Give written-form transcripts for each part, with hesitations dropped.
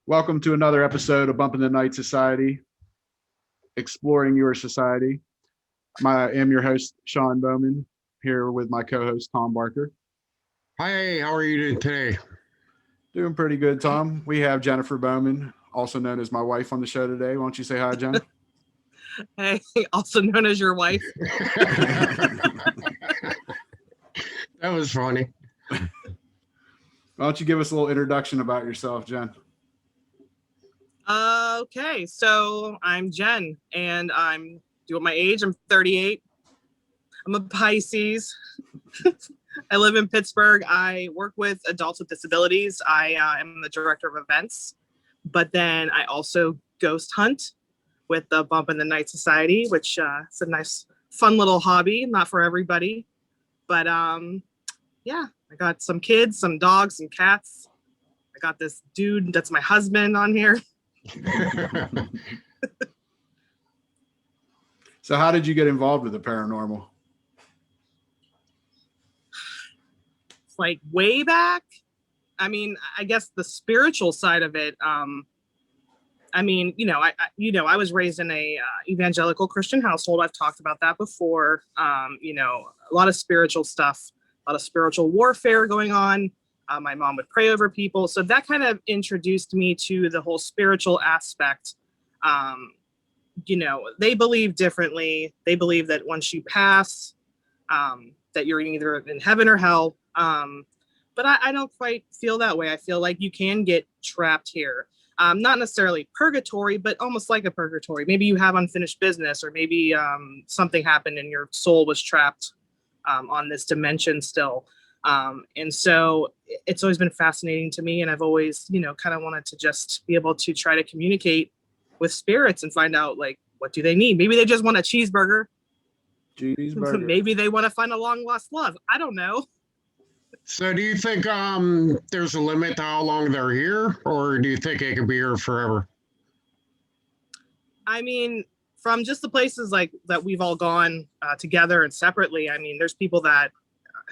Welcome to another episode of Bump in the Night Society, exploring your society. I am your host, Sean Bowman, here with my co-host, Tom Barker. Hi, how are you doing today? Doing pretty good, Tom. We have Jennifer Bowman, also known as my wife, on the show today. Why don't you say hi, Jen? Hey, also known as your wife. That was funny. Why don't you give us a little introduction about yourself, Jen? Okay, so I'm Jen, and I'm doing my age. I'm 38. I'm a Pisces. I live in Pittsburgh. I work with adults with disabilities. I am the director of events, but then I also ghost hunt with the Bump in the Night Society, which is a nice, fun little hobby. Not for everybody, but yeah, I got some kids, some dogs, some cats. I got this dude that's my husband on here. So how did you get involved with the paranormal? Like way back. I mean, I guess the spiritual side of it. I mean, I was raised in a evangelical Christian household. I've talked about that before. A lot of spiritual stuff, a lot of spiritual warfare going on. My mom would pray over people. So that kind of introduced me to the whole spiritual aspect. They believe differently. They believe that once you pass, that you're either in heaven or hell. But I don't quite feel that way. I feel like you can get trapped here. Not necessarily purgatory, but almost like a purgatory. Maybe you have unfinished business, or maybe something happened and your soul was trapped on this dimension still. And so it's always been fascinating to me. And I've always, kind of wanted to just be able to try to communicate with spirits and find out, like, what do they need? Maybe they just want a cheeseburger. Maybe they want to find a long lost love. I don't know. So do you think there's a limit to how long they're here, or do you think it could be here forever? I mean, from just the places like that we've all gone together and separately, I mean, there's people that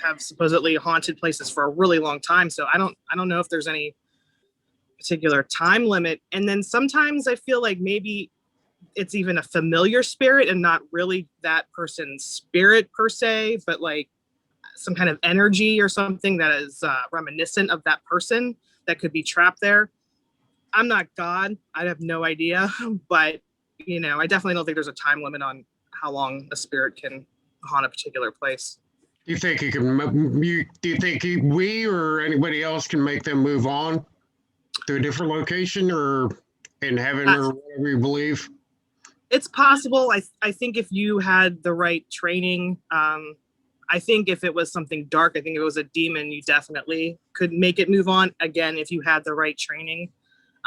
have supposedly haunted places for a really long time. So I don't know if there's any particular time limit. And then sometimes I feel like maybe it's even a familiar spirit and not really that person's spirit per se, but like some kind of energy or something that is reminiscent of that person that could be trapped there. I'm not God. I have no idea, but I definitely don't think there's a time limit on how long a spirit can haunt a particular place. Do you think we or anybody else can make them move on to a different location or in heaven or whatever you believe? It's possible. I think if you had the right training, I think if it was something dark, I think if it was a demon, you definitely could make it move on. Again, if you had the right training,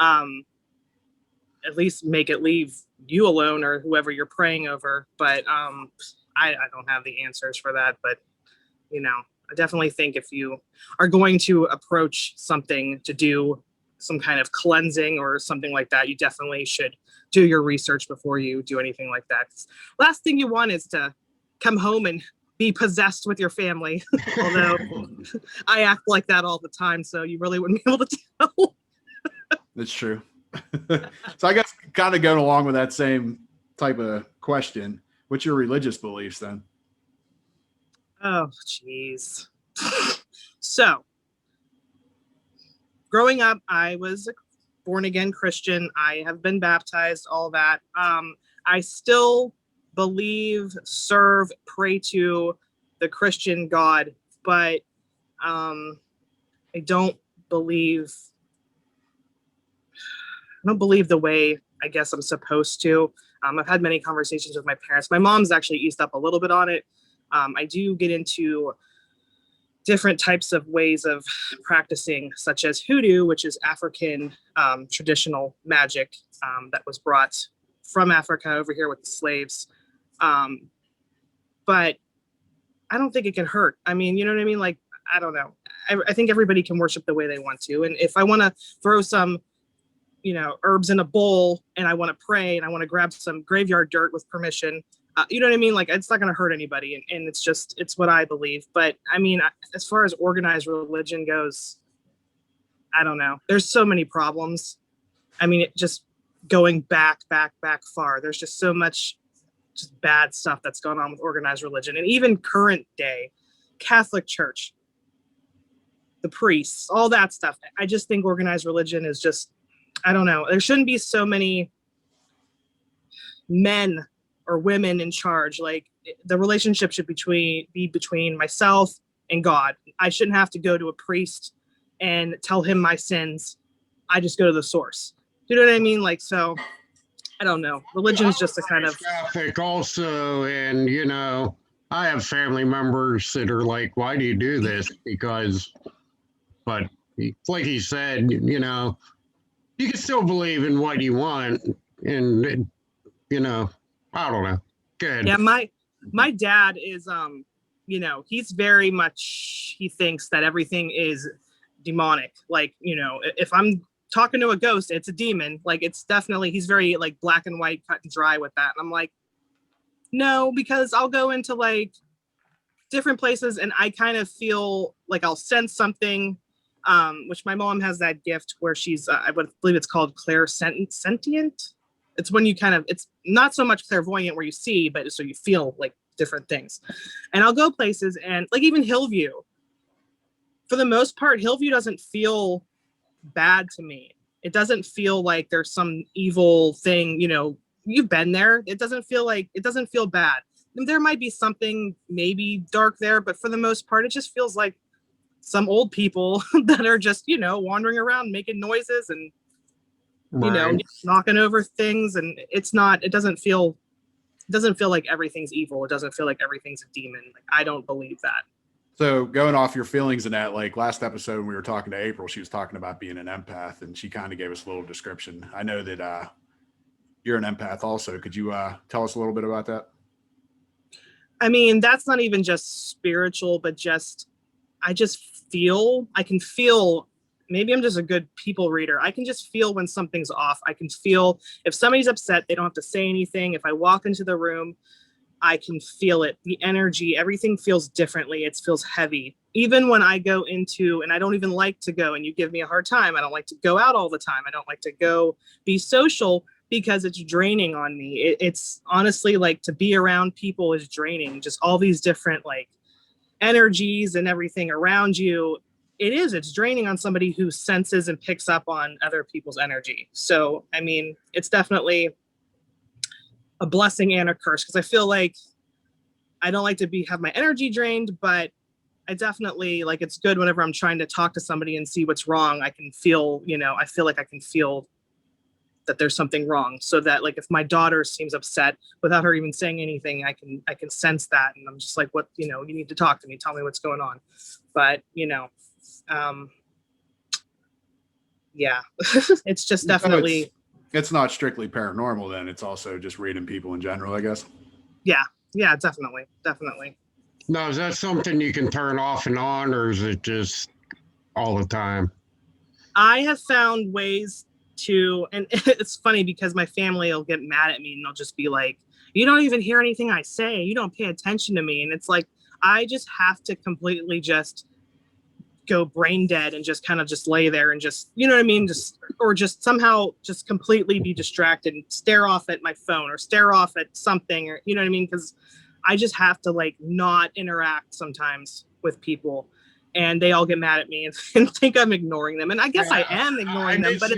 at least make it leave you alone or whoever you're praying over. But I don't have the answers for that. But, I definitely think if you are going to approach something to do some kind of cleansing or something like that, you definitely should do your research before you do anything like that. Last thing you want is to come home and be possessed with your family. Although I act like that all the time, so you really wouldn't be able to tell. That's true. So I guess kind of going along with that same type of question, what's your religious beliefs then? Oh, geez. So growing up, I was a born again Christian. I have been baptized, all that. I still believe, serve, pray to the Christian God, but I don't believe the way I guess I'm supposed to. I've had many conversations with my parents. My mom's actually eased up a little bit on it. I do get into different types of ways of practicing, such as hoodoo, which is African traditional magic that was brought from Africa over here with the slaves. But I don't think it can hurt. I mean, you know what I mean? Like, I don't know. I think everybody can worship the way they want to. And if I want to throw some, herbs in a bowl and I want to pray and I want to grab some graveyard dirt with permission, you know what I mean? Like, it's not going to hurt anybody. And it's what I believe. But I mean, as far as organized religion goes, I don't know. There's so many problems. I mean, it just going back far. There's just so much just bad stuff that's going on with organized religion, and even current day Catholic Church, the priests, all that stuff. I just think organized religion is just, I don't know. There shouldn't be so many men or women in charge. Like, the relationship should be between myself and God. I shouldn't have to go to a priest and tell him my sins. I just go to the source. You know what I mean? Like, so I don't know. Religion is just a kind of Catholic also, and I have family members that are like, "Why do you do this?" But like he said, you can still believe in what you want, and I don't know. Good. Yeah, my dad is he's very much, he thinks that everything is demonic. Like, if I'm talking to a ghost, it's a demon. Like, it's definitely, he's very like black and white, cut and dry with that. And I'm like, no, because I'll go into like different places and I kind of feel like I'll sense something, which my mom has that gift where she's, I would believe it's called clairsentient. It's when you it's not so much clairvoyant where you see, but so you feel like different things. And I'll go places, and like even Hillview, for the most part, Hillview doesn't feel bad to me. It doesn't feel like there's some evil thing, you've been there. It doesn't feel bad. And there might be something maybe dark there, but for the most part, it just feels like some old people that are just, wandering around making noises and, Right. knocking over things. And it doesn't feel like everything's evil. It doesn't feel like everything's a demon. Like, I don't believe that. So going off your feelings in that, like last episode when we were talking to April, she was talking about being an empath, and she kind of gave us a little description. I know that you're an empath also. Could you tell us a little bit about that? I mean, that's not even just spiritual, but I can feel, maybe I'm just a good people reader. I can just feel when something's off. I can feel if somebody's upset, they don't have to say anything. If I walk into the room, I can feel it. The energy, everything feels differently. It feels heavy. Even when I go into, and I don't even like to go, and you give me a hard time, I don't like to go out all the time. I don't like to go be social because it's draining on me. It's honestly like, to be around people is draining. Just all these different like energies and everything around you. It's draining on somebody who senses and picks up on other people's energy. So, I mean, it's definitely a blessing and a curse, because I feel like I don't like to have my energy drained, but I definitely like, it's good whenever I'm trying to talk to somebody and see what's wrong. I can feel, I feel like I can feel that there's something wrong, so that like if my daughter seems upset without her even saying anything, I can sense that, and I'm just like, what, you need to talk to me, tell me what's going on. But yeah, it's just definitely, it's not strictly paranormal then. It's also just reading people in general, I guess. yeah, definitely. Now, is that something you can turn off and on, or is it just all the time? I have found ways to, and it's funny because my family will get mad at me and they'll just be like, you don't even hear anything I say, you don't pay attention to me. And it's like, I just have to completely just go brain dead and just kind of just lay there and just, you know what I mean? Or just somehow just completely be distracted and stare off at my phone or stare off at something, or, you know what I mean? Because I just have to like not interact sometimes with people, and they all get mad at me and think I'm ignoring them. And I guess I am ignoring them, but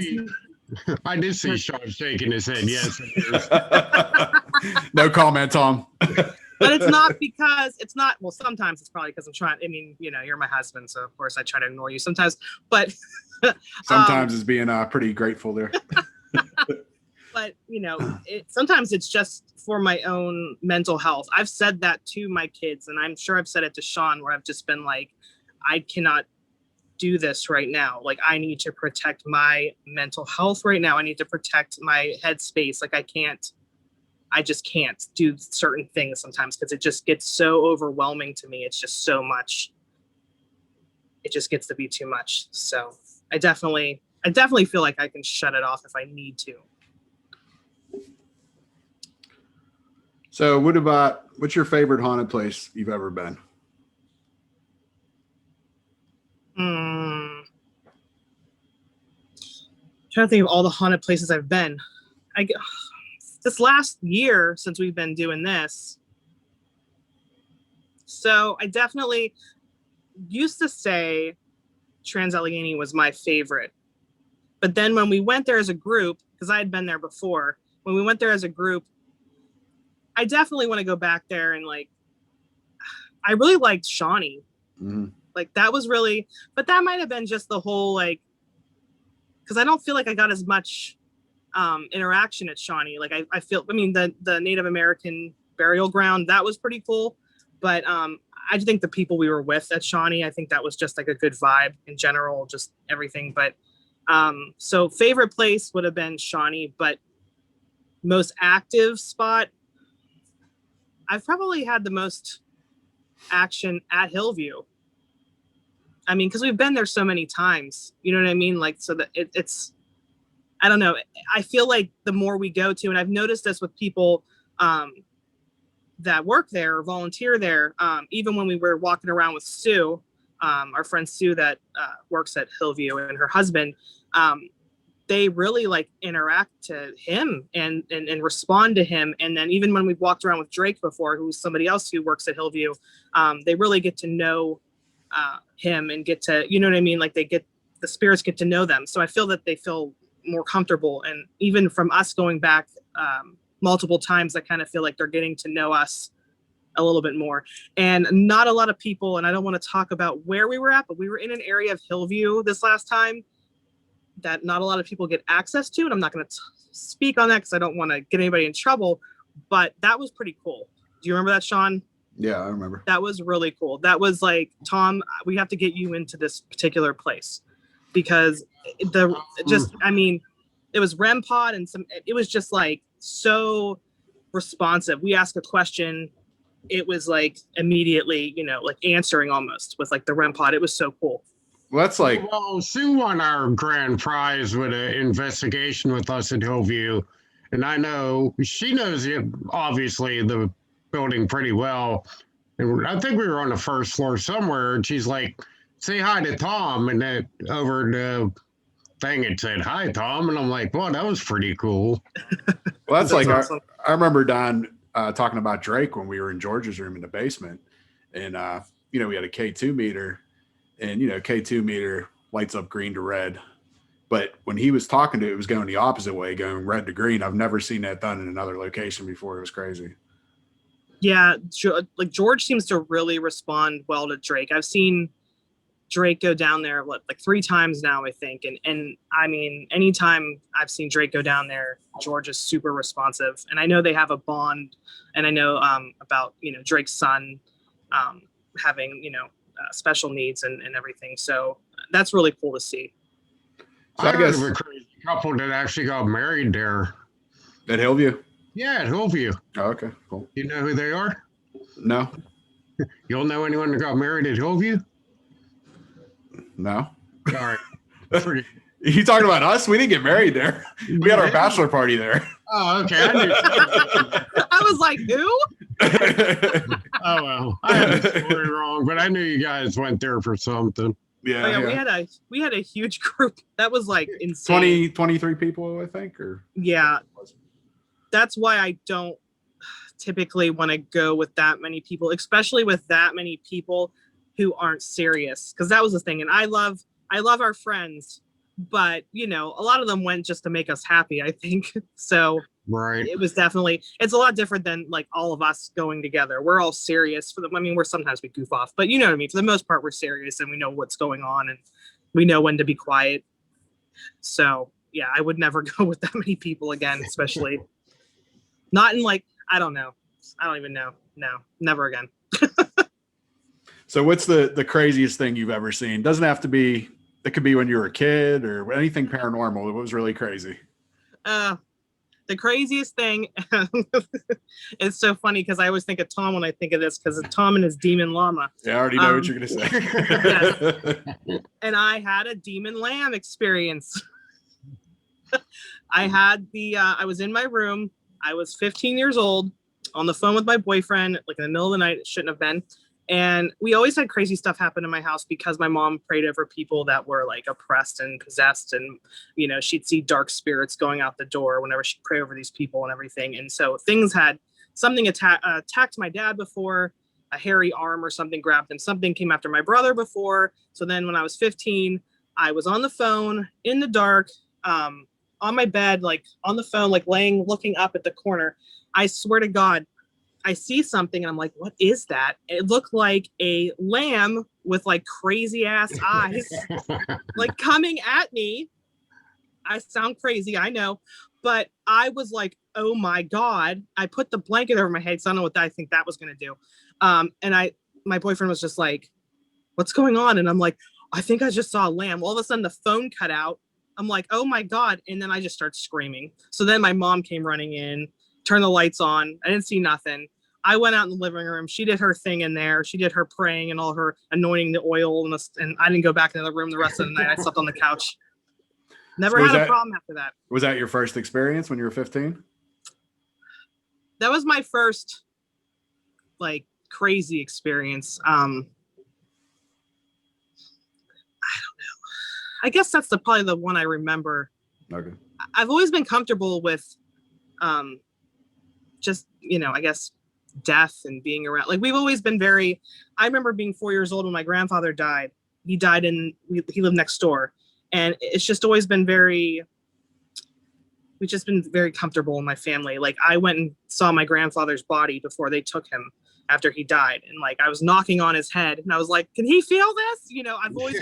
I did see Sean shaking his head. Yes, it is. No comment, Tom. But it's not, well, sometimes it's probably because I'm trying, I mean, you're my husband, so of course I try to ignore you sometimes, but sometimes it's being pretty grateful there. But sometimes it's just for my own mental health. I've said that to my kids, and I'm sure I've said it to Sean, where I've just been like, I cannot do this right now. Like, I need to protect my mental health right now. I need to protect my headspace. Like, I just can't do certain things sometimes because it just gets so overwhelming to me. It's just so much. It just gets to be too much. So I definitely feel like I can shut it off if I need to. So what's your favorite haunted place you've ever been? trying to think of all the haunted places I've been. This last year since we've been doing this. So I definitely used to say Trans-Allegheny was my favorite. But then when we went there as a group, because I had been there before, when we went there as a group, I definitely want to go back there and like, I really liked Shawnee. Mm-hmm. Like that was really, but that might have been just the whole like, because I don't feel like I got as much interaction at Shawnee. Like I feel, I mean, the Native American burial ground, that was pretty cool. But I think the people we were with at Shawnee, I think that was just like a good vibe in general, just everything. But so favorite place would have been Shawnee, but most active spot, I've probably had the most action at Hillview. I mean, because we've been there so many times, you know what I mean? Like, so that it's, I don't know. I feel like the more we go to, and I've noticed this with people that work there or volunteer there, even when we were walking around with Sue, our friend Sue that works at Hillview, and her husband, they really like interact to him and respond to him. And then even when we've walked around with Drake before, who's somebody else who works at Hillview, they really get to know him and get to, you know what I mean? Like the spirits get to know them. So I feel that they feel more comfortable. And even from us going back multiple times, I kind of feel like they're getting to know us a little bit more. And not a lot of people, and I don't want to talk about where we were at, but we were in an area of Hillview this last time that not a lot of people get access to. And I'm not going to speak on that because I don't want to get anybody in trouble, but that was pretty cool. Do you remember that, Sean? Yeah, I remember. That was really cool. That was like, Tom, we have to get you into this particular place because I mean, it was REM pod and it was just like so responsive. We asked a question, it was like immediately, you know, like answering almost with like the REM pod. It was so cool. Well, that's like, Well, Sue won our grand prize with an investigation with us at Hillview. And I know she knows obviously the building pretty well. And I think we were on the first floor somewhere. And she's like, say hi to Tom. And that over the thing, it said, hi, Tom. And I'm like, well, that was pretty cool. well, that's like, awesome. I remember Don talking about Drake when we were in George's room in the basement. And, you know, we had a K2 meter. And, you know, K2 meter lights up green to red. But when he was talking to it, was going the opposite way, going red to green. I've never seen that done in another location before. It was crazy. Yeah, like George seems to really respond well to Drake. I've seen Drake go down there, like 3 times now, I think. And I mean, anytime I've seen Drake go down there, George is super responsive. And I know they have a bond. And I know about, you know, Drake's son having, you know, special needs and everything. So that's really cool to see. So I heard of a crazy couple that actually got married there. At Hillview? Yeah, at Hillview. Oh, okay, cool. You know who they are? No. You don't know anyone that got married at Hillview? No. All right. Pretty. You talking about us? We didn't get married there. We had our bachelor party there. Oh, okay. I knew. I was like, who? Oh, well. I had the story wrong, but I knew you guys went there for something. Yeah, Oh, yeah, yeah. we had a huge group. That was like insane. 23 people, I think, or Yeah. That's why I don't typically want to go with that many people, especially with that many people who aren't serious. Because that was the thing. And I love our friends, but you know, a lot of them went just to make us happy, I think. So Right. it was definitely, it's a lot different than like all of us going together. We're all serious for them. I mean, sometimes we goof off, but you know what I mean? For the most part, we're serious and we know what's going on and we know when to be quiet. So yeah, I would never go with that many people again, especially not in like, I don't know. I don't even know. No, never again. So what's the craziest thing you've ever seen? Doesn't have to be, it could be when you were a kid or anything paranormal. It was really crazy. The craziest thing, it's so funny because I always think of Tom when I think of this because of Tom and his demon llama. Yeah, I already know what you're going to say. And I had a demon lamb experience. I was in my room. I was 15 years old on the phone with my boyfriend, like in the middle of the night. It shouldn't have been. And we always had crazy stuff happen in my house because my mom prayed over people that were like oppressed and possessed. And, you know, she'd see dark spirits going out the door whenever she'd pray over these people and everything. And so things had something attacked my dad before, a hairy arm or something grabbed him. Something came after my brother before. So then when I was 15, I was on the phone in the dark, on my bed, like on the phone, like looking up at the corner. I swear to God, I see something and I'm like, what is that? It looked like a lamb with like crazy ass eyes, like coming at me. I sound crazy, I know, but I was like, oh my God. I put the blanket over my head, so I don't know what I think that was going to do. And my boyfriend was just like, what's going on? And I'm like, I think I just saw a lamb. All of a sudden the phone cut out. I'm like, oh my God. And then I just start screaming. So then my mom came running in, turned the lights on. I didn't see nothing. I went out in the living room. She did her thing in there. She did her praying and all her anointing the oil. And I didn't go back into the room the rest of the night. I slept on the couch. Never had a problem after that. Was that your first experience when you were 15? That was my first like crazy experience. I don't know. I guess that's probably the one I remember. Okay. I've always been comfortable with just, you know, I guess death and being around. Like we've always been I remember being 4 years old when my grandfather died. He died he lived next door. And it's just always been we've just been very comfortable in my family. Like I went and saw my grandfather's body before they took him after he died. And like, I was knocking on his head and I was like, can he feel this? You know, I've always,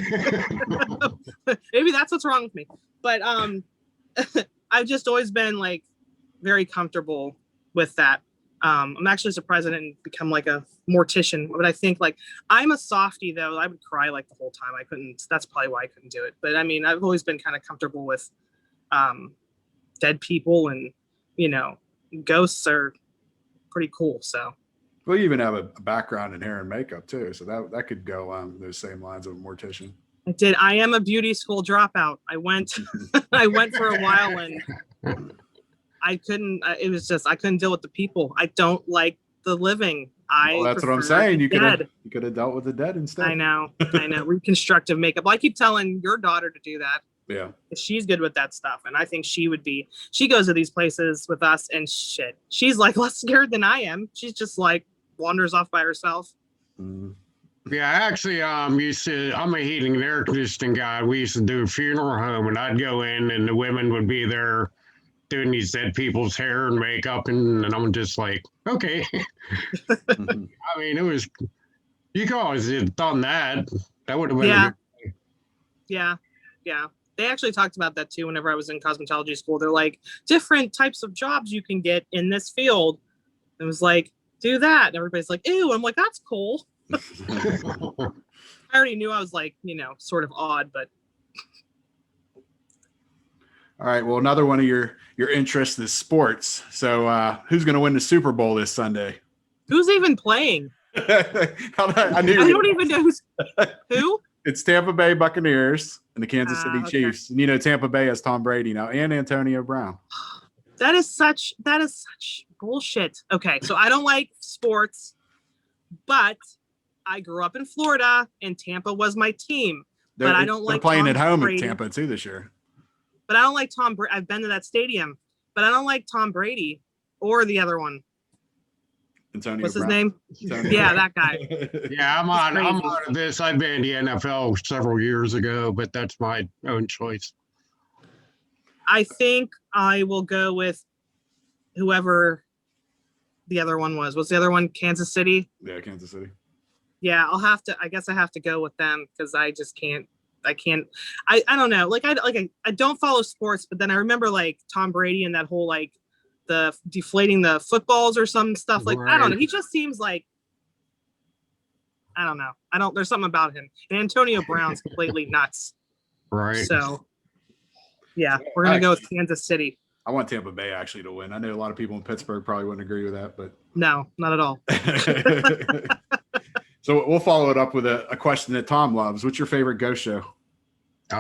maybe that's what's wrong with me. But I've just always been like very comfortable with that. I'm actually surprised I didn't become like a mortician, but I think like I'm a softie though. I would cry like the whole time. That's probably why I couldn't do it. But I mean, I've always been kind of comfortable with dead people, and, you know, ghosts are pretty cool. So. Well, you even have a background in hair and makeup too. So that could go along those same lines of a mortician. I did. I am a beauty school dropout. I went for a while and I couldn't deal with the people. I don't like the living. Well, that's what I'm saying. You could have dealt with the dead instead. I know. Reconstructive makeup. Well, I keep telling your daughter to do that. Yeah. She's good with that stuff. And I think she goes to these places with us and shit. She's like less scared than I am. She's just like wanders off by herself. Mm. Yeah, actually, I'm a heating and air conditioning guy. We used to do a funeral home, and I'd go in, and the women would be there doing these dead people's hair and makeup, and I'm just like, okay. I mean, you could always have done that. That would have been a good thing. Yeah. They actually talked about that too whenever I was in cosmetology school. They're like, different types of jobs you can get in this field. It was like, do that. And everybody's like, ew. I'm like, that's cool. I already knew I was like, you know, sort of odd, but. All right. Well, another one of your interests is sports. So who's going to win the Super Bowl this Sunday? Who's even playing? I don't even know who. It's Tampa Bay Buccaneers and the Kansas City Chiefs. And, you know, Tampa Bay has Tom Brady now and Antonio Brown. That is such bullshit. Okay, so I don't like sports, but I grew up in Florida and Tampa was my team. But I don't like. They're playing Tom at home Brady. in Tampa too this year. But I don't like Tom Brady. I've been to that stadium, but I don't like Tom Brady or the other one. Antonio What's Brown. his name? Antonio Yeah, Brown. that guy. Yeah, I'm out of this. I've been in the NFL several years ago, but that's my own choice. I think I will go with whoever the other one was. What's the other one? Kansas City? Yeah, Kansas City. Yeah, I guess I have to go with them because I just can't. I don't know. I don't follow sports, but then I remember like Tom Brady and that whole like the deflating the footballs or some stuff. Like, right. I don't know. He just seems like, I don't know. There's something about him. And Antonio Brown's completely nuts. Right. So yeah, we're going to go with Kansas City. I want Tampa Bay actually to win. I know a lot of people in Pittsburgh probably wouldn't agree with that, but no, not at all. So we'll follow it up with a question that Tom loves. What's your favorite ghost show? Good.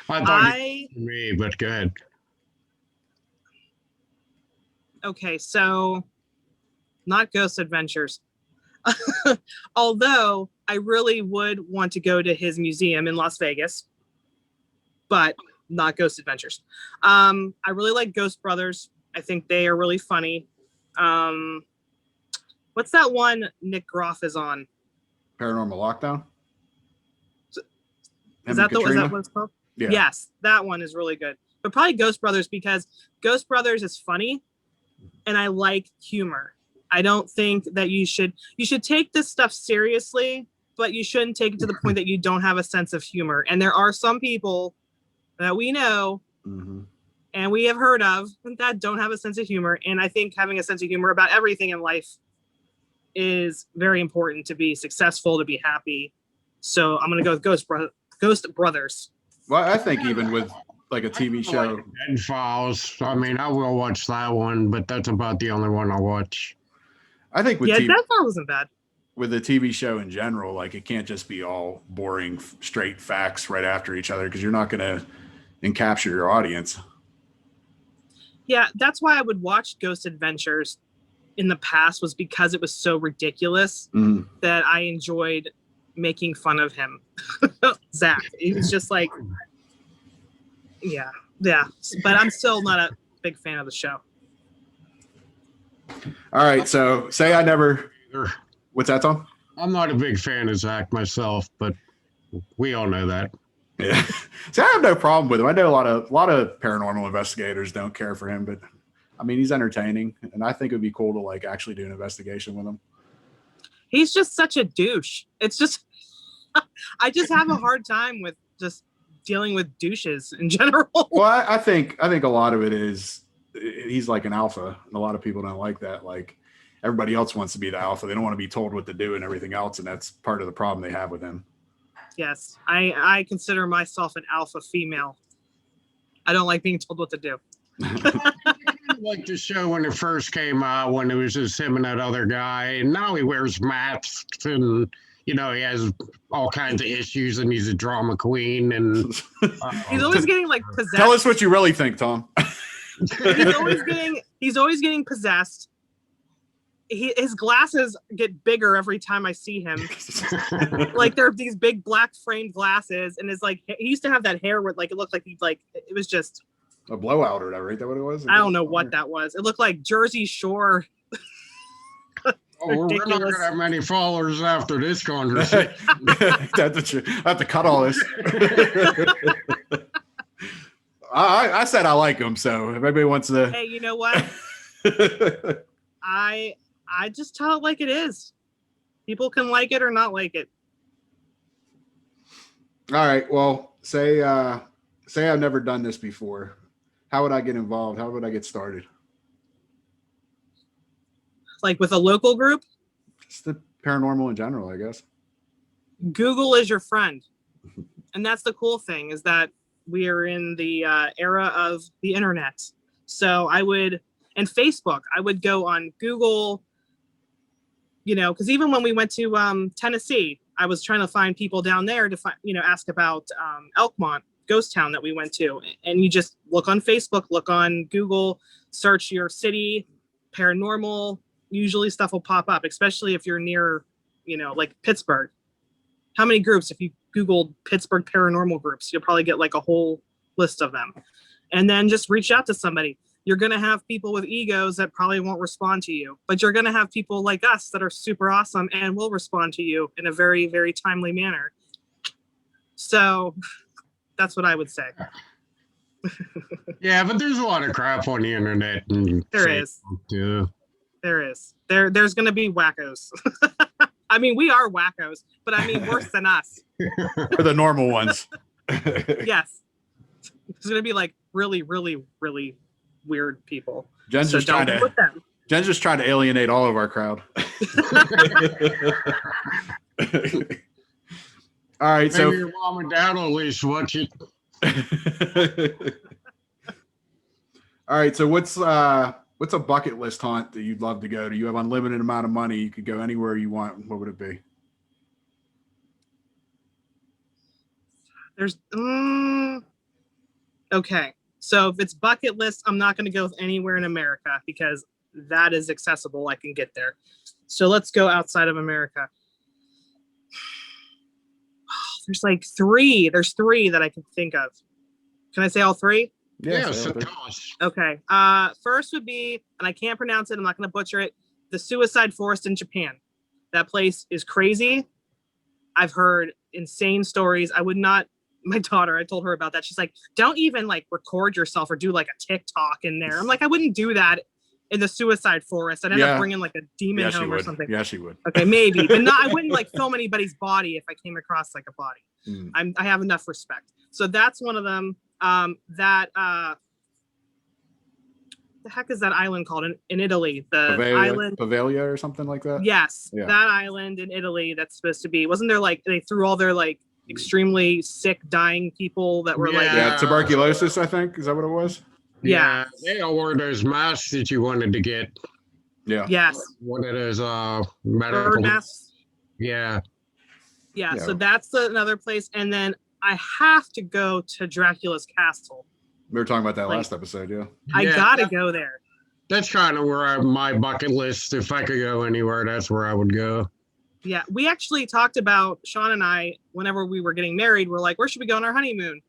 I thought me, but good. Okay, so not Ghost Adventures. Although I really would want to go to his museum in Las Vegas, but not Ghost Adventures. I really like Ghost Brothers. I think they are really funny. What's that one Nick Groff is on? Paranormal Lockdown. Is that what it's called? Yeah. Yes, that one is really good. But probably Ghost Brothers, because Ghost Brothers is funny and I like humor. I don't think that you should take this stuff seriously, but you shouldn't take it to the point that you don't have a sense of humor. And there are some people that we know and we have heard of that don't have a sense of humor. And I think having a sense of humor about everything in life is very important to be successful, to be happy. So I'm going to go with Ghost Brothers. Well, I think even with like a TV show. Like Dead Files. I mean, I will watch that one, but that's about the only one I'll watch. I think with Dead Files wasn't bad. With a TV show in general, like it can't just be all boring, straight facts right after each other, because you're not going to encapture your audience. Yeah, that's why I would watch Ghost Adventures in the past, was because it was so ridiculous that I enjoyed making fun of him. Zach, he was just like, yeah. But I'm still not a big fan of the show. All right, so say I never. What's that, Tom? I'm not a big fan of Zach myself, but we all know that. Yeah. See, I have no problem with him. I know a lot of paranormal investigators don't care for him, but I mean, he's entertaining, and I think it would be cool to like actually do an investigation with him. He's just such a douche. It's just, I just have a hard time with just dealing with douches in general. Well, I think a lot of it is he's like an alpha, and a lot of people don't like that. Like everybody else wants to be the alpha. They don't want to be told what to do and everything else, and that's part of the problem they have with him. Yes, I consider myself an alpha female. I don't like being told what to do. Like the show when it first came out, when it was just him and that other guy, and now he wears masks and he has all kinds of issues, and he's a drama queen, and he's always getting like possessed. Tell us what you really think, Tom. he's always getting possessed. His glasses get bigger every time I see him. Like they're these big black framed glasses, and it's like he used to have that hair where like it looked like it was just a blowout or whatever. Is that what it was? I don't know what that was. It looked like Jersey Shore. We're not gonna have many followers after this conversation. I have to cut all this. I said I like him, so if everybody wants to. Hey, you know what? I just tell it like it is. People can like it or not like it. All right. Well, say I've never done this before. How would I get involved? How would I get started? Like with a local group? Just the paranormal in general, I guess. Google is your friend. And that's the cool thing, is that we are in the era of the internet. So and Facebook, I would go on Google, because even when we went to Tennessee, I was trying to find people down there to find, ask about Elkmont, ghost town that we went to. And you just look on Facebook, look on Google, search your city, paranormal, usually stuff will pop up, especially if you're near, like Pittsburgh. How many groups, if you Googled Pittsburgh paranormal groups, you'll probably get like a whole list of them. And then just reach out to somebody. You're going to have people with egos that probably won't respond to you, but you're going to have people like us that are super awesome and will respond to you in a very, very timely manner. So that's what I would say. Yeah, but there's a lot of crap on the internet. There is. Yeah. There is. There's going to be wackos. I mean, we are wackos, but I mean worse than us. We're the normal ones. Yes. There's going to be like really, really, really weird people. Jen's just trying to alienate all of our crowd. All right, so maybe your mom and dad will at least watch it. All right, so what's a bucket list haunt that you'd love to go to? You have unlimited amount of money. You could go anywhere you want. What would it be? There's okay. So if it's bucket list, I'm not going to go anywhere in America because that is accessible. I can get there. So let's go outside of America. There's like three. There's three that I can think of. Can I say all three? Yeah, so so toss. Okay. First would be, and I can't pronounce it, I'm not going to butcher it, the Suicide Forest in Japan. That place is crazy. I've heard insane stories. I would not, my daughter, I told her about that. She's like, don't even like record yourself or do like a TikTok in there. I'm like, I wouldn't do that in the Suicide Forest. I'd end up bringing like a demon home or something. Yeah, she would. Okay, maybe, but not. I wouldn't like film anybody's body if I came across like a body. I have enough respect. So that's one of them. The heck is that island called in Italy? The island Pavaglia or something like that? Yes, yeah. That island in Italy that's supposed to be, wasn't there like they threw all their like extremely sick dying people that were like tuberculosis, I think. Is that what it was? Yeah. They all wore those masks that you wanted to get. Yeah. Yes. One of those medical bird masks. Yeah. Yeah. So that's another place. And then I have to go to Dracula's castle. We were talking about that last episode, yeah. I gotta go there. That's kind of where my bucket list, if I could go anywhere, that's where I would go. Yeah, we actually talked about, Sean and I, whenever we were getting married, we're like, where should we go on our honeymoon?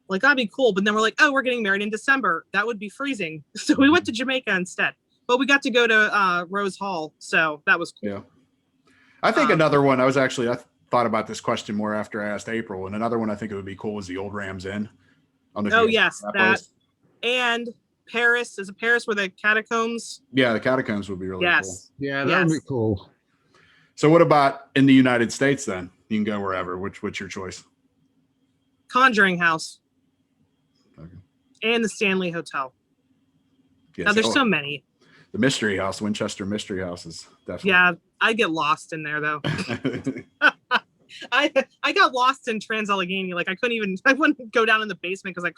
Like, that'd be cool. But then we're like, oh, we're getting married in December. That would be freezing. So we went to Jamaica instead. But we got to go to Rose Hall. So that was cool. Yeah. I think another one, I thought about this question more after I asked April. And another one I think it would be cool is the Old Rams Inn. Yes, that. And Paris, is it Paris where the catacombs? Yeah, the catacombs would be really cool. Yeah, that would be cool. So what about in the United States then? You can go wherever. What's your choice? Conjuring House. Okay. And the Stanley Hotel. Yes. Now there's so many. The Mystery House, Winchester Mystery House is definitely. Yeah, I get lost in there though. I got lost in Trans-Allegheny. Like I wouldn't go down in the basement because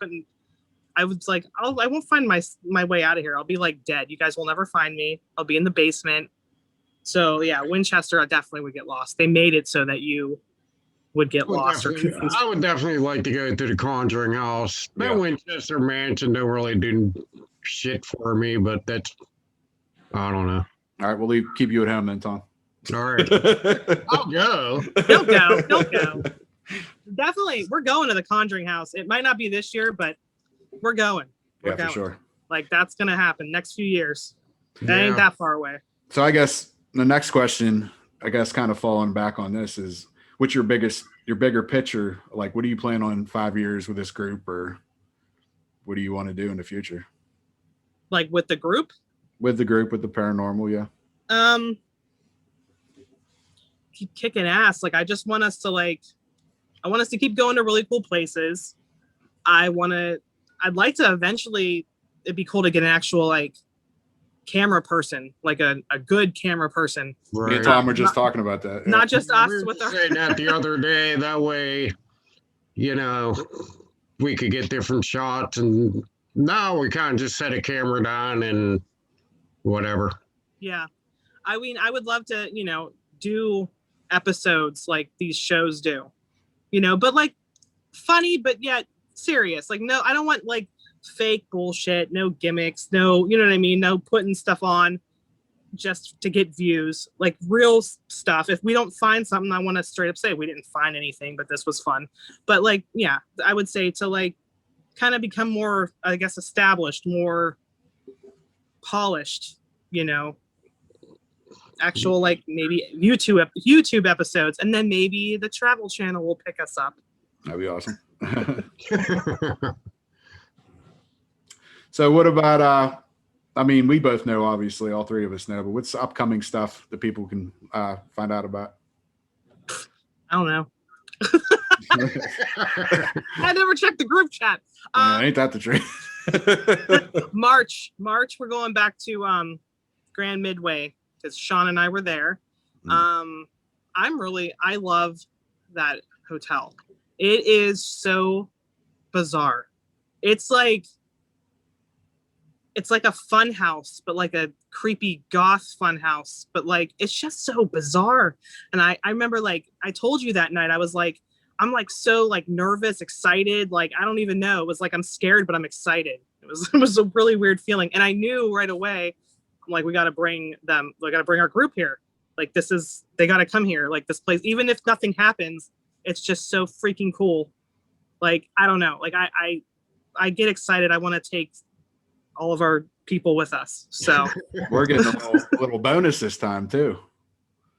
I was like, I won't find my way out of here. I'll be like dead. You guys will never find me. I'll be in the basement. So yeah, Winchester, I definitely would get lost. They made it so that you would get lost or confused. I would definitely like to go to the Conjuring House. That Winchester Mansion don't really do shit for me, but that's, I don't know. All right, we'll keep you at home then, Tom. All right. I'll go. Don't go. Definitely, we're going to the Conjuring House. It might not be this year, but we're going. We're going. For sure. Like that's gonna happen next few years. That ain't that far away. So I guess the next question, kind of following back on this is, what's your bigger picture? Like, what do you plan on 5 years with this group, or what do you want to do in the future? Like with the group? With the group, with the paranormal, yeah. Keep kicking ass. Like I just want us to keep going to really cool places. I'd like to eventually, it'd be cool to get an actual like camera person, like a good camera person. Right. Me and Tom were just talking about that. Yeah. Not just us. We were saying that the other day. That way, we could get different shots. And now we kind of just set a camera down and whatever. Yeah. I mean, I would love to, do episodes like these shows do, but like funny, but yet serious. Like, no, I don't want like fake bullshit, no gimmicks, no, you know what I mean? No putting stuff on just to get views, like real stuff. If we don't find something, I want to straight up say we didn't find anything, but this was fun. But like, yeah, I would say to like kind of become more, I guess, established, more polished, actual like maybe YouTube episodes, and then maybe the Travel Channel will pick us up. That'd be awesome. So what about we both know, obviously all three of us know, but what's upcoming stuff that people can find out about? I don't know. I never checked the group chat. Ain't that the truth? March we're going back to Grand Midway because Sean and I were there. I love that hotel. It is so bizarre. It's like a fun house, but like a creepy goth fun house, but like it's just so bizarre. And I remember like I told you that night, I was like, I'm like so like nervous, excited, like I don't even know. It was like I'm scared, but I'm excited. It was a really weird feeling. And I knew right away I'm like, we got to bring them. We got to bring our group here. Like, they got to come here. Like, this place, even if nothing happens, it's just so freaking cool. Like, I don't know. Like, I get excited. I want to take all of our people with us. So we're getting a little bonus this time too.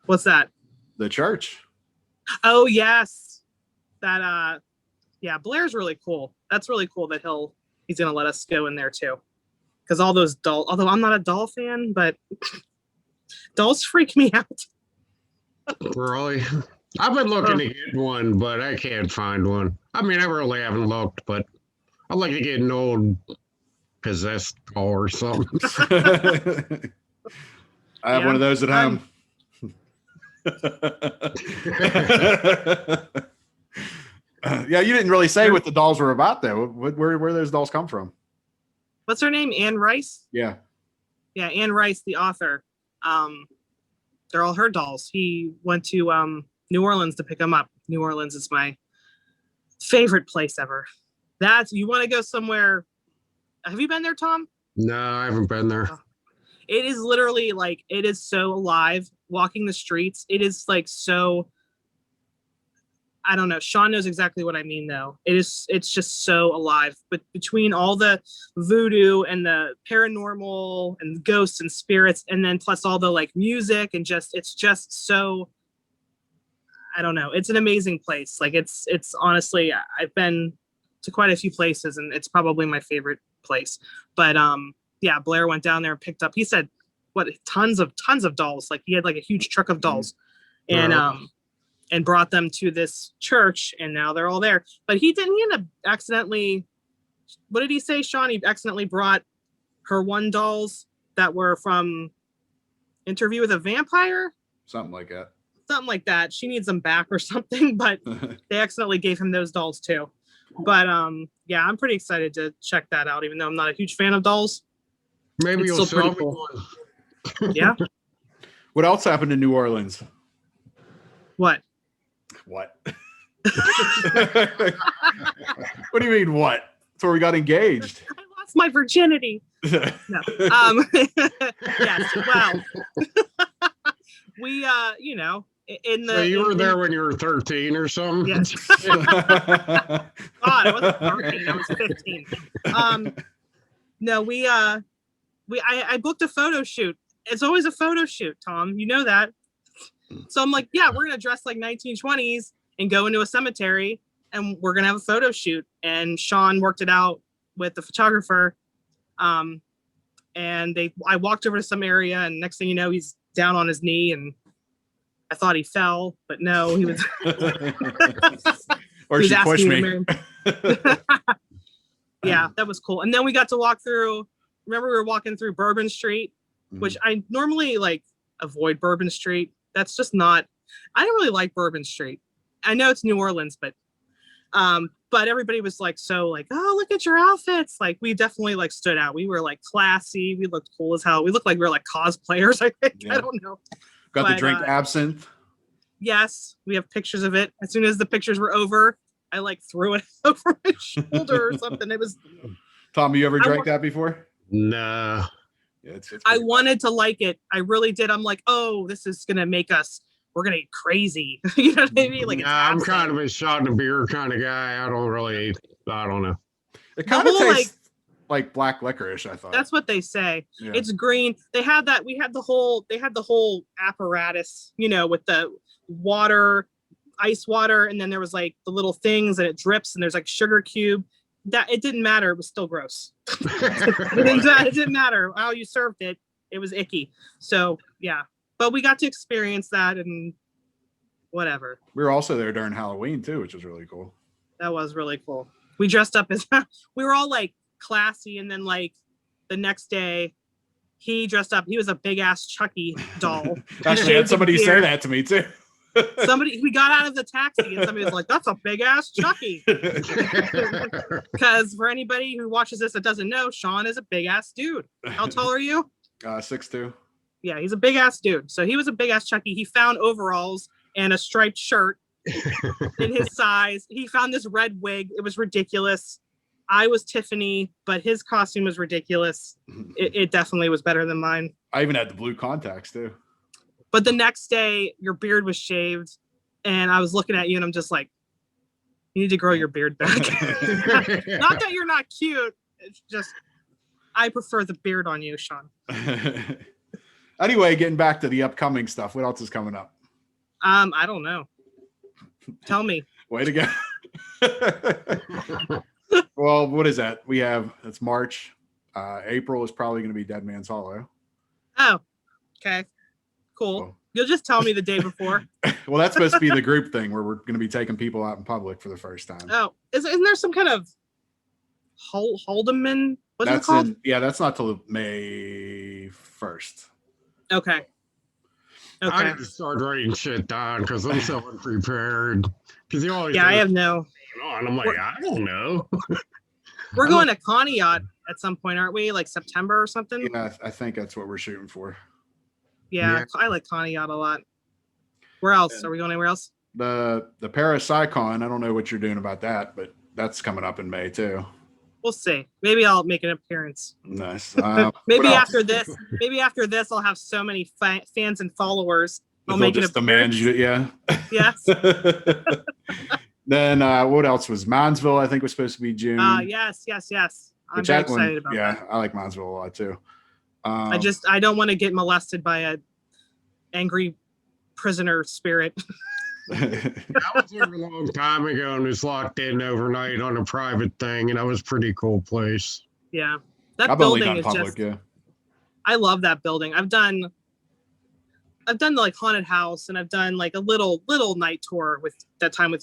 What's that? The church. Oh yes. That yeah, Blair's really cool. That's really cool that he's gonna let us go in there too. Because all those dolls, although I'm not a doll fan, but dolls freak me out. Really? I've been looking to get one, but I can't find one. I mean, I really haven't looked, but I'd like to get an old possessed doll or something. I have one of those at home. Yeah, you didn't really say what the dolls were about, though. Where those dolls come from? What's her name? Anne Rice? Yeah. Yeah, Anne Rice, the author. They're all her dolls. He went to New Orleans to pick them up. New Orleans is my favorite place ever. You want to go somewhere. Have you been there, Tom? No, I haven't been there. It is literally like, it is so alive walking the streets. It is like so, I don't know. Sean knows exactly what I mean though. It's just so alive. But between all the voodoo and the paranormal and ghosts and spirits, and then plus all the like music and it's just so, I don't know. It's an amazing place. Like it's honestly, I've been to quite a few places and it's probably my favorite place. But yeah, Blair went down there and picked up, he said, tons of dolls. Like he had like a huge truck of dolls and brought them to this church, and now they're all there. But he ended up accidentally, what did he say, Sean? He accidentally brought her one dolls that were from Interview with a Vampire? Something like that. Something like that. She needs them back or something, but they accidentally gave him those dolls too. But yeah, I'm pretty excited to check that out, even though I'm not a huge fan of dolls. Maybe It's you'll still sell pretty me cool. one. Yeah. What else happened in New Orleans? What? What? What do you mean, what? That's where we got engaged. I lost my virginity. No. Yes. Well, we, you know, in the. So you were there when you were 13 or something? Yes. God, I wasn't 13. I was 15. No, I booked a photo shoot. It's always a photo shoot, Tom. You know that. So I'm like, yeah, we're gonna dress like 1920s and go into a cemetery, and we're gonna have a photo shoot. And Sean worked it out with the photographer. And I walked over to some area, and next thing you know, he's down on his knee, and I thought he fell, but no, he was. Or he was she pushed asking me. Yeah, that was cool. And then we got to walk through. Remember, we were walking through Bourbon Street, which I normally like avoid Bourbon Street. That's just not. I don't really like Bourbon Street. I know it's New Orleans, but everybody was like, so like, oh, look at your outfits. Like, we definitely like stood out. We were like classy. We looked cool as hell. We looked like we were like cosplayers. I think. Yeah. I don't know. Got to drink absinthe. Yes, we have pictures of it. As soon as the pictures were over, I like threw it over my shoulder or something. It was. Tom, you ever drank that before? Nah. Yeah, it's I wanted to like it. I really did. I'm like, oh, this is gonna make us. We're gonna get crazy. You know what I mean? Like, I'm kind of a shot and a beer kind of guy. I don't know. It kind of tastes like black licorice, I thought. That's what they say. Yeah. It's green. They had that. They had the whole apparatus, you know, with the water, ice water, and then there was like the little things and it drips and there's like sugar cube. That it didn't matter. It was still gross. It didn't matter how you served it. It was icky. So yeah, but we got to experience that and whatever. We were also there during Halloween too, which was really cool. That was really cool. We dressed up as we were all like classy, and then like the next day he dressed up. He was a big ass Chucky doll. Actually, had somebody say that to me too. We got out of the taxi and somebody was like, that's a big ass Chucky. Because for anybody who watches this that doesn't know, Sean is a big ass dude. How tall are you? 6'2". Yeah, he's a big ass dude. So he was a big ass Chucky. He found overalls and a striped shirt in his size. He found this red wig. It was ridiculous. I was Tiffany, but his costume was ridiculous. It definitely was better than mine. I even had the blue contacts too. But the next day, your beard was shaved, and I was looking at you, and I'm just like, you need to grow your beard back. Not that you're not cute. It's just, I prefer the beard on you, Sean. Anyway, getting back to the upcoming stuff. What else is coming up? I don't know. Tell me. Way to go. Well, what is that? It's March. April is probably going to be Dead Man's Hollow. Oh, okay. Cool. Well, You'll just tell me the day before. well, that's supposed to be the group thing where we're going to be taking people out in public for the first time. Oh, isn't there some kind of Holdeman? What's it called? That's not till May 1st. Okay. I need to start writing shit down because I'm so unprepared. Because you always I have no. I'm like, I don't know. We're going to Conneaut at some point, aren't we? Like September or something? Yeah, I think that's what we're shooting for. Yeah. I like Conneaut a lot. Where else? Are we going anywhere else? The Parapsychon, I don't know what you're doing about that, but that's coming up in May too. We'll see. Maybe I'll make an appearance. Nice. Maybe after this, I'll have so many fans and followers. I'll make it demand you. Yeah. Yes. Then what else was Monsville? I think was supposed to be June. Yes. I'm very excited about that. Yeah, I like Monsville a lot too. I don't want to get molested by a angry prisoner spirit. I was there a long time ago and was locked in overnight on a private thing, and that was a pretty cool place. Yeah, that I've only building done is public, just. yeah. I love that building. I've done like haunted house, and I've done like a little night tour with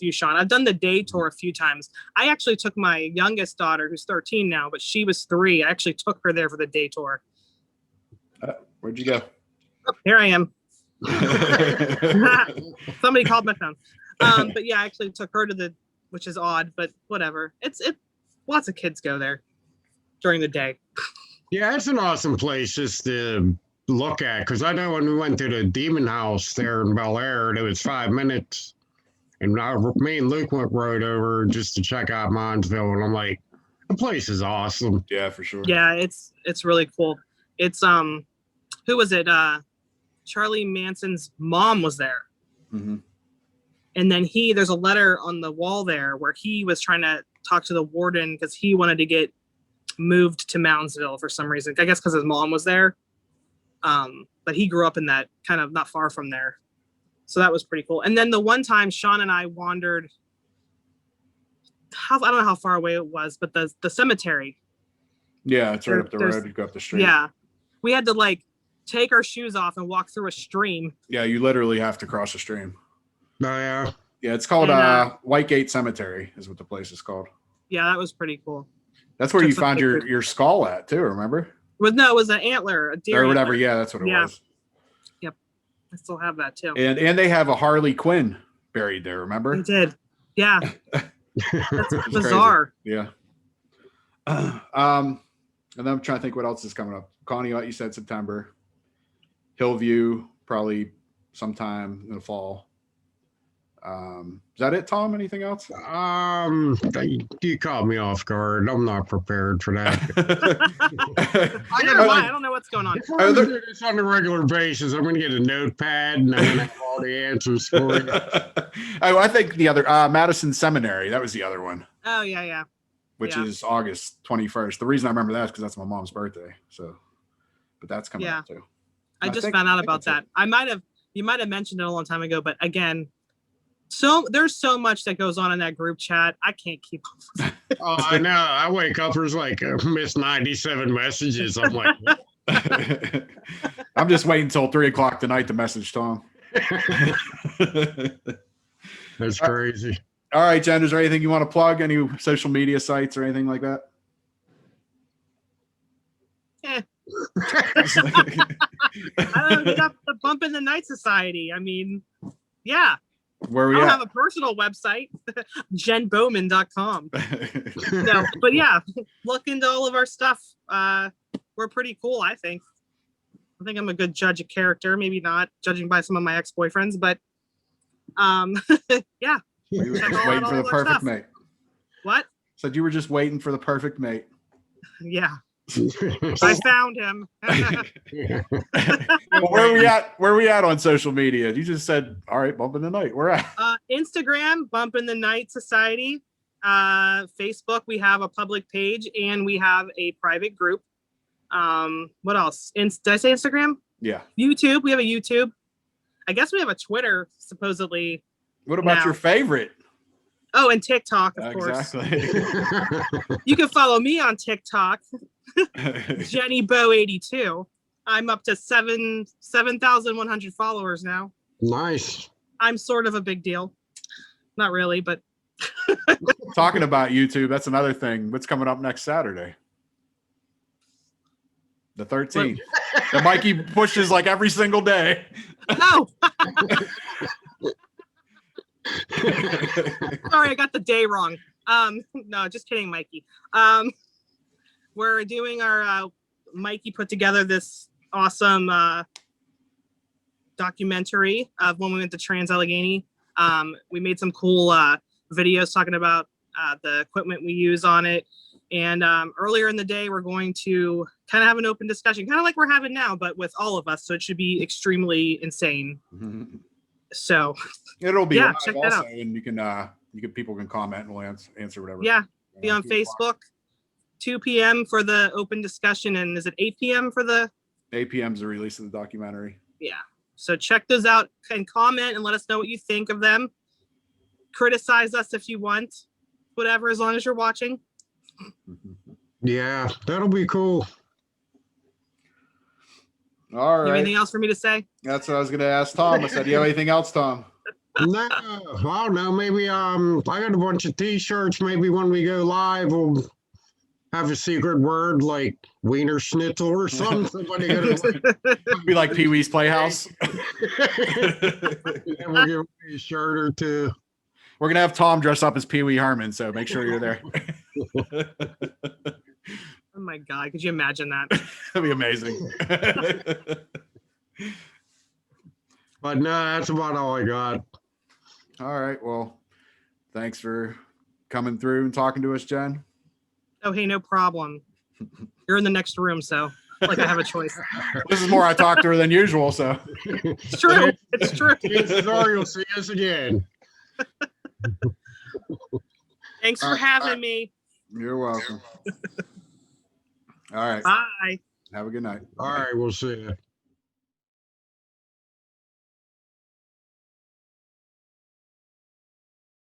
you, Sean. I've done the day tour a few times. I actually took my youngest daughter, who's 13 now, but she was 3. I actually took her there for the day tour. Where'd you go? Oh, here I am. Somebody called my phone. But yeah, I actually took her to which is odd, but whatever. It's lots of kids go there during the day. Yeah, it's an awesome place just to look at, because I know when we went to the Demon House there in Bel Air, it was 5 minutes, and me and Luke rode over just to check out Monsville, and I'm like, the place is awesome. Yeah, for sure. Yeah, it's really cool. It's who was it? Charlie Manson's mom was there. Mm-hmm. And then there's a letter on the wall there where he was trying to talk to the warden because he wanted to get moved to Moundsville for some reason. I guess because his mom was there. But he grew up in that kind of not far from there. So that was pretty cool. And then the one time Sean and I wandered, I don't know how far away it was, but the cemetery. Yeah, it's right up the road. You go up the street. Yeah. We had to like take our shoes off and walk through a stream. Yeah, you literally have to cross a stream. Oh, yeah. Yeah, it's called Whitegate Cemetery is what the place is called. Yeah, that was pretty cool. That's where you found your skull at too, remember? It was an antler, a deer or whatever. antler. Yeah, that's what it was. Yep. I still have that too. And they have a Harley Quinn buried there, remember? I did. Yeah. That's bizarre. Crazy. Yeah. And then I'm trying to think what else is coming up. Conneaut, you said September. Hillview, probably sometime in the fall. Is that it, Tom? Anything else? You caught me off guard. I'm not prepared for that. I don't know what's going on. If we're going to do this on a regular basis, I'm going to get a notepad and I'm going to have all the answers for you. I think the other Madison Seminary. That was the other one. Oh yeah. Which is August 21st. The reason I remember that is because that's my mom's birthday. So, but that's coming up too. I just found out about that. You might have mentioned it a long time ago, but again, so there's so much that goes on in that group chat. I can't keep up with it. Oh, I know. I wake up, there's like missed 97 messages. I'm like, I'm just waiting until 3:00 tonight to message Tom. That's crazy. All right, Jen, is there anything you want to plug? Any social media sites or anything like that? I don't know, hit up the Bump in the Night Society. I mean, yeah. Where we I don't at? have a personal website, jenbowman.com. No, but yeah, look into all of our stuff. We're pretty cool, I think. I think I'm a good judge of character. Maybe not, judging by some of my ex-boyfriends, but yeah. Just waiting for the perfect mate. What? Said you were just waiting for the perfect mate. Yeah, I found him. Well, where are we at on social media? You just said, all right, bumping the night. Where at? Instagram, Bumping the Night Society. Facebook, we have a public page and we have a private group. What else? Did I say Instagram? Yeah. YouTube, we have a YouTube. I guess we have a Twitter, supposedly. What about your favorite? Oh, and TikTok, of course. Exactly. You can follow me on TikTok, Jenny Bow 82. I'm up to 7,100 followers now. Nice. I'm sort of a big deal. Not really, but Talking about YouTube, that's another thing. What's coming up next Saturday? The 13th. The Mikey pushes like every single day. no. Sorry, I got the day wrong. No, just kidding, Mikey. We're doing our Mikey put together this awesome documentary of when we went to Trans-Allegheny. We made some cool videos talking about the equipment we use on it. And earlier in the day, we're going to kind of have an open discussion, kind of like we're having now, but with all of us. So it should be extremely insane. So it'll be live check that also, out. and people can comment and we'll answer whatever. Yeah, be on Facebook. 2 p.m. for the open discussion, and is it 8 p.m. for the 8 p.m. is the release of the documentary. Yeah. So check those out and comment and let us know what you think of them. Criticize us if you want, whatever, as long as you're watching. Yeah, that'll be cool. All You have right. anything else for me to say? That's what I was going to ask Tom. I said, do you have anything else, Tom? No, I don't know. Maybe I got a bunch of T-shirts. Maybe when we go live, we'll have a secret word like Wiener Schnitzel or something. Somebody Be like Pee Wee's Playhouse. and we'll give a shirt or two. We're gonna have Tom dress up as Pee Wee Herman, so make sure you're there. Oh my God, could you imagine that? That'd be amazing. But no, that's about all I got. All right. Well, thanks for coming through and talking to us, Jen. Oh, hey, no problem. You're in the next room, so like I have a choice. This is more I talk to her than usual, so It's true. It's true. You'll see us again. Thanks for having me. you're welcome. All right. Bye. Have a good night. All right, we'll see you.